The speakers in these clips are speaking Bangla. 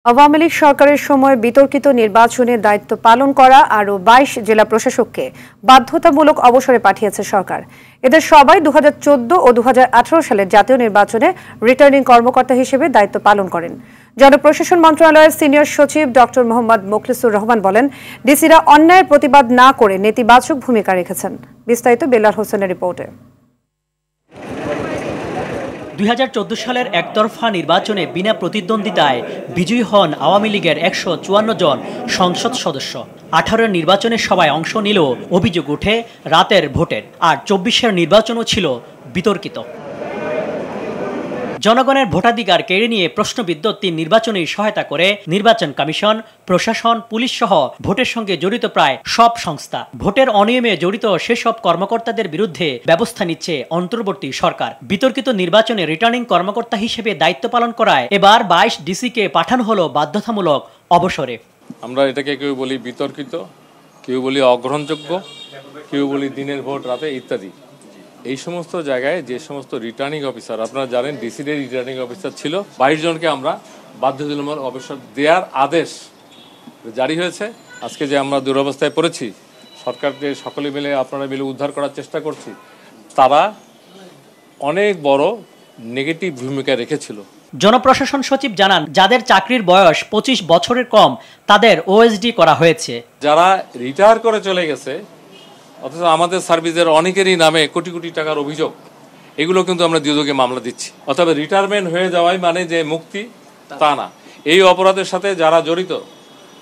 আওয়ামী লীগ সরকারের সময় বিতর্কিত নির্বাচনের দায়িত্ব পালন করা আরও ২২ জেলা প্রশাসককে বাধ্যতামূলক অবসরে পাঠিয়েছে সরকার। এদের সবাই ২০১৪ ও ২০১৮ সালের জাতীয় নির্বাচনে রিটার্নিং কর্মকর্তা হিসেবে দায়িত্ব পালন করেন। জনপ্রশাসন মন্ত্রণালয়ের সিনিয়র সচিব ডক্টর মোহাম্মদ মোখলেসুর রহমান বলেন, ডিসিরা অন্যায়ের প্রতিবাদ না করে নেতিবাচক ভূমিকা রেখেছেন। বিস্তারিত বেলাল হোসেনের রিপোর্টে। ২০১৪ সালের একতরফা নির্বাচনে বিনা প্রতিদ্বন্দ্বিতায় বিজয়ী হন আওয়ামী লীগের ১৫৪ জন সংসদ সদস্য। ১৮ নির্বাচনের সভায় অংশ নিলেও অভিযোগ ওঠে রাতের ভোটের, আর ২৪-এর নির্বাচনও ছিল বিতর্কিত। জনগণের ভোটাধিকার কেড়ে নিয়ে প্রশ্নবিদ্ধ ৩ নির্বাচনেই সহায়তা করে নির্বাচন কমিশন, প্রশাসন, পুলিশ সহ ভোটের সঙ্গে জড়িত প্রায় সব সংস্থা। ভোটের অনিয়মে জড়িত সেসব কর্মকর্তাদের বিরুদ্ধে ব্যবস্থা নিচ্ছে অন্তর্বর্তী সরকার। বিতর্কিত নির্বাচনে রিটার্নিং কর্মকর্তা হিসেবে দায়িত্ব পালন করায় এবার ২২ ডিসিকে পাঠানো হলো বাধ্যতামূলক অবসরে। আমরা এটাকে কেউ বলি বিতর্কিত, কেউ বলি অগ্রহণযোগ্য, কেউ বলি দিনের ভোট রাতে ইত্যাদি। এই সমস্ত জায়গায় যে সমস্ত রিটার্নিং অফিসার, আপনারা জানেন ডিসিদের রিটার্নিং অফিসার ছিল ২২ জনকে আমরা বাধ্যতামূলক অবসর দেওয়ার আদেশ জারি হয়েছে। আজকে যে আমরা দুরবস্থায় পড়েছি, সরকার যে সকলে মিলে আপনারা মিলে উদ্ধার করার চেষ্টা করছি, তারা অনেক বড় নেগেটিভ ভূমিকা রেখেছিল। জনপ্রশাসন সচিব জানান, যাদের চাকরির বয়স ২৫ বছরের কম তাদের ওএসডি করা হয়েছে। যারা রিটায়ার করে চলে গেছে, অথচ আমাদের সার্ভিসের অনেকেরই নামে কোটি কোটি টাকার অভিযোগ, এগুলো কিন্তু আমরা দুদকে মামলা দিচ্ছি। অথবা রিটায়ারমেন্ট হয়ে যাওয়াই মানে যে মুক্তি, তা না। এই অপরাধের সাথে যারা জড়িত,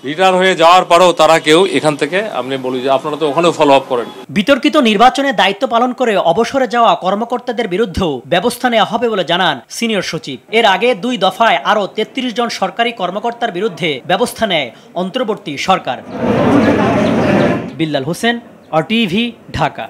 রিটায়ার হয়ে যাওয়ার পরেও তারা কেউ এখান থেকে, আমি বলি যে আপনারা তো ওখানেও ফলো আপ করেন। বিতর্কিত নির্বাচনে দায়িত্ব পালন করে অবসরে যাওয়া কর্মকর্তাদের বিরুদ্ধেও ব্যবস্থা নেওয়া হবে বলে জানান সিনিয়র সচিব। এর আগে ২ দফায় আরও ৩৩ জন সরকারি কর্মকর্তার বিরুদ্ধে ব্যবস্থা নেয় অন্তর্বর্তী সরকার। বিল্লাল হোসেন, RTV, ঢাকা।